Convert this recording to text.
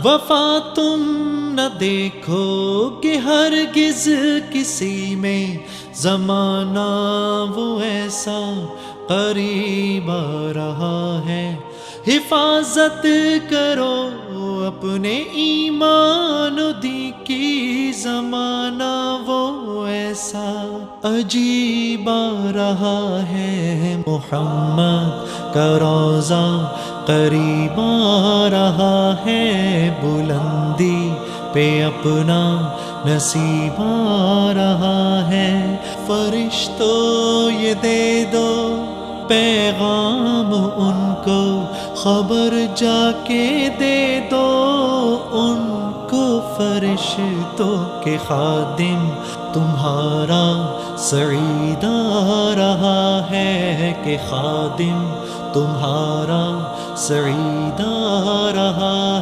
वफा तुम न देखोगे हरगिज किसी में, ज़माना वो ऐसा करीब आ रहा है। हिफाजत करो अपने ईमान दी की, ज़माना वो ऐसा अजीब आ रहा है। मुहम्मद का रोज़ा करीब आ रहा है, बुलंदी पे अपना नसीब आ रहा है। फरिश्तों ये दे दो पैगाम उनको, खबर जाके दे दो उनको। फरिश्तों के खादिम तुम्हारा सईद आ रहा है, कि खादिम तुम्हारा सईद आ रहा